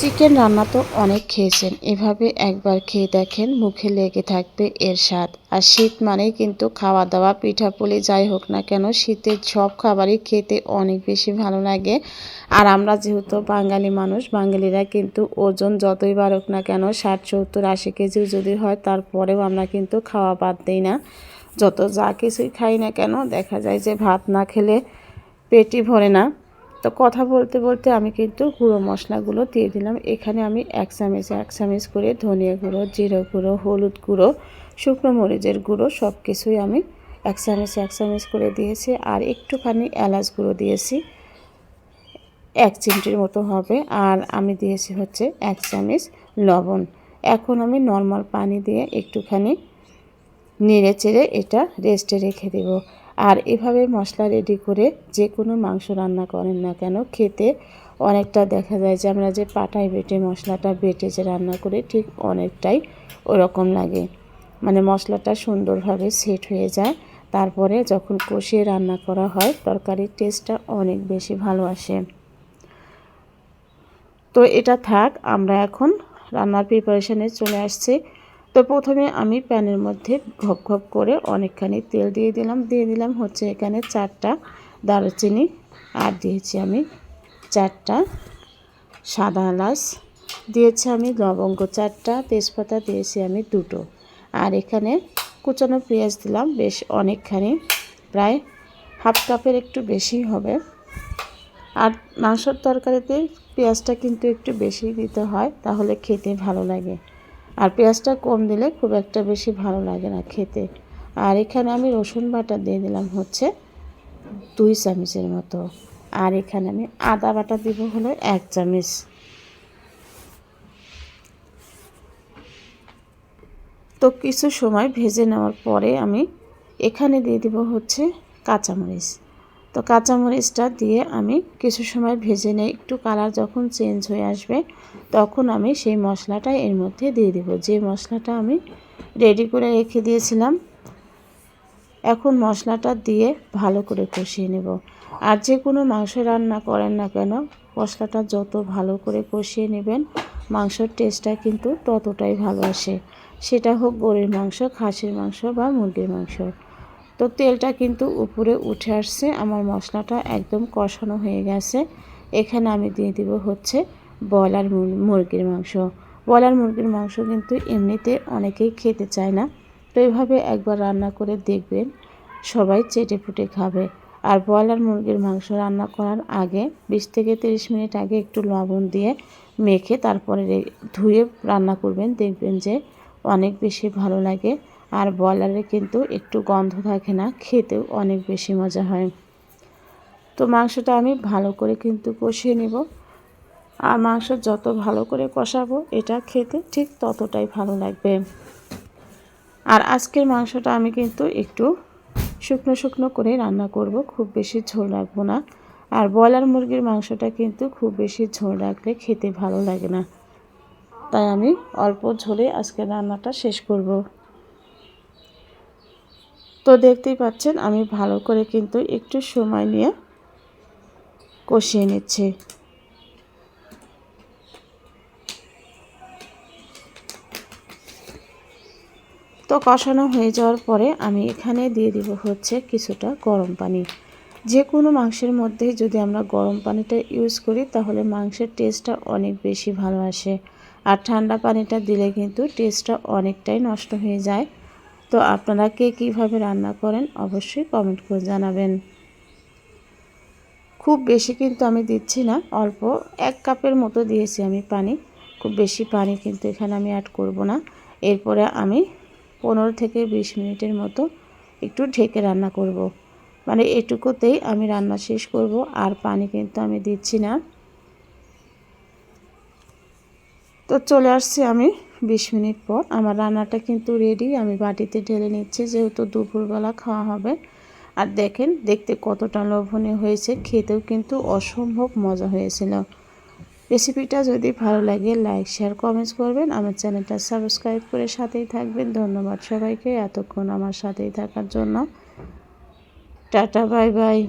Chicken রান্না তো অনেক খেয়েছেন, এভাবে একবার খেয়ে দেখেন, মুখে লেগে থাকবে এর স্বাদ। আর শীত মানেই কিন্তু খাওয়া দাওয়া, পিঠাপুলি যাই হোক না কেন, শীতের সব খাবারই খেতে অনেক বেশি ভালো লাগে। আর আমরা যেহেতু বাঙালি মানুষ, বাঙালিরা কিন্তু ওজন যতই বাড়ুক না কেন, 60, 70, 80 কেজিও যদি হয়, তারপরেও আমরা কিন্তু খাওয়া বাদ দিই না। যত যা কিছুই খাই না কেন, দেখা যায় যে ভাত না খেলে পেটই ভরে না। তো কথা বলতে বলতে আমি কিন্তু গুঁড়ো মশলাগুলো দিয়ে দিলাম। এখানে আমি এক চামচ করে ধনিয়া গুঁড়ো, জিরে গুঁড়ো, হলুদ গুঁড়ো, শুকনো মরিচের গুঁড়ো সব কিছুই আমি এক চামচ করে দিয়েছি। আর একটুখানি এলাচ গুঁড়ো দিয়েছি, 1 চিমটির মতো হবে। আর আমি দিয়েছি হচ্ছে 1 চামচ লবণ। এখন আমি নর্মাল পানি দিয়ে একটুখানি নেড়ে চেড়ে এটা রেস্টে রেখে দেব। আর এভাবে মশলা রেডি করে যে কোনো মাংস রান্না করেন না কেন, খেতে অনেকটা দেখা যায় যে আমরা যে পাটায় বেটে মশলাটা বেটে যে রান্না করি, ঠিক অনেকটাই ওরকম লাগে। মানে মশলাটা সুন্দরভাবে সেট হয়ে যায়। তারপরে যখন কষিয়ে রান্না করা হয়, তরকারির টেস্টটা অনেক বেশি ভালো আসে। তো এটা থাক, আমরা এখন রান্নার প্রিপারেশনে চলে আসছি। তো প্রথমে আমি প্যানের মধ্যে ঘপ করে অনেকখানি তেল দিয়ে দিলাম হচ্ছে এখানে 4টা দারুচিনি, আর দিয়েছি আমি 4টা সাদা এলাচ, দিয়েছি আমি লবঙ্গ 4টা, তেজপাতা দিয়েছি আমি 2টো। আর এখানে কুচানো পেঁয়াজ দিলাম বেশ অনেকখানি, প্রায় হাফ কাপের একটু বেশি হবে। আর মাংসর তরকারিতে পেঁয়াজটা কিন্তু একটু বেশি দিতে হয়, তাহলে খেতে ভালো লাগে। আর পেঁয়াজটা কম দিলে খুব একটা বেশি ভালো লাগে না খেতে। আর এখানে আমি রসুন বাটা দিয়ে দিলাম হচ্ছে 2 চামচের মতো। আর এখানে আমি আদা বাটা দিব হলো 1 চামচ। তো কিছু সময় ভেজে নেওয়ার পরে আমি এখানে দিয়ে দিব হচ্ছে কাঁচামরিচ। তো কাঁচামরিচটা দিয়ে আমি কিছু সময় ভেজে নেই। একটু কালার যখন চেঞ্জ হয়ে আসবে, তখন আমি সেই মশলাটা এর মধ্যে দিয়ে দেব, যে মশলাটা আমি রেডি করে রেখে দিয়েছিলাম। এখন মশলাটা দিয়ে ভালো করে কষিয়ে নেব। আর যে কোনো মাংস রান্না করেন না কেন, মশলাটা যত ভালো করে কষিয়ে নেবেন, মাংসর টেস্টটা কিন্তু ততটাই ভালো আসে। সেটা হোক গরুর মাংস, খাসির মাংস বা মুরগির মাংস। তো তেলটা কিন্তু উপরে উঠে আসছে, আমার মশলাটা একদম কষানো হয়ে গেছে। এখানে আমি দিয়ে দিব হচ্ছে ব্রয়লার মুরগির মাংস। ব্রয়লার মুরগির মাংস কিন্তু এমনিতে অনেকেই খেতে চায় না। তো এইভাবে একবার রান্না করে দেখবেন, সবাই চেটেপুটে খাবে। আর ব্রয়লার মুরগির মাংস রান্না করার আগে 20 থেকে 30 মিনিট আগে একটু লবণ দিয়ে মেখে তারপরে ধুয়ে রান্না করবেন, দেখবেন যে অনেক বেশি ভালো লাগে। আর ব্রয়লারে কিন্তু একটু গন্ধ থাকে না, খেতেও অনেক বেশি মজা হয়। তো মাংসটা আমি ভালো করে কিন্তু কষিয়ে নেব। আর মাংস যত ভালো করে কষাবো, এটা খেতে ঠিক ততটাই ভালো লাগবে। আর আজকের মাংসটা আমি কিন্তু একটু শুকনো করে রান্না করব, খুব বেশি ঝোল রাখবো না। আর ব্রয়লার মুরগির মাংসটা কিন্তু খুব বেশি ঝোল রাখলে খেতে ভালো লাগে না, তাই আমি অল্প ঝোলে আজকে রান্নাটা শেষ করব। তো দেখতেই পাচ্ছেন আমি ভালো করে কিন্তু একটু সময় নিয়ে কষিয়ে নিচ্ছি। তো কষানো হয়ে যাওয়ার পরে আমি এখানে দিয়ে দিব হচ্ছে কিছুটা গরম পানি। যে কোনো মাংসের মধ্যে যদি আমরা গরম পানিটা ইউজ করি, তাহলে মাংসের টেস্টটা অনেক বেশি ভালো আসে। আর ঠান্ডা পানিটা দিলে কিন্তু টেস্টটা অনেকটাই নষ্ট হয়ে যায়। তো আপনারা কে কীভাবে রান্না করেন অবশ্যই কমেন্ট করে জানাবেন। খুব বেশি কিন্তু আমি দিচ্ছি না, অল্প 1 কাপের মতো দিয়েছি আমি পানি। খুব বেশি পানি কিন্তু এখানে আমি অ্যাড করব না। এরপরে আমি 15 থেকে 20 মিনিটের মতো একটু ঢেকে রান্না করব। মানে এটুকুতেই আমি রান্না শেষ করব, আর পানি কিন্তু আমি দিচ্ছি না। তো চলে আসছি আমি 20 মিনিট পর। আমার রান্নাটা কিন্তু রেডি, আমি বাটিতে ঢেলে নিচ্ছি, যেহেতু দুপুরবেলা খাওয়া হবে। আর দেখেন দেখতে কতটা লোভনীয় হয়েছে, খেতেও কিন্তু অসম্ভব মজা হয়েছিল। রেসিপিটা যদি ভালো লাগে লাইক শেয়ার কমেন্টস করবেন, আমার চ্যানেলটা সাবস্ক্রাইব করে সাথেই থাকবেন। ধন্যবাদ সবাইকে এতক্ষণ আমার সাথেই থাকার জন্য। Tata, bye bye.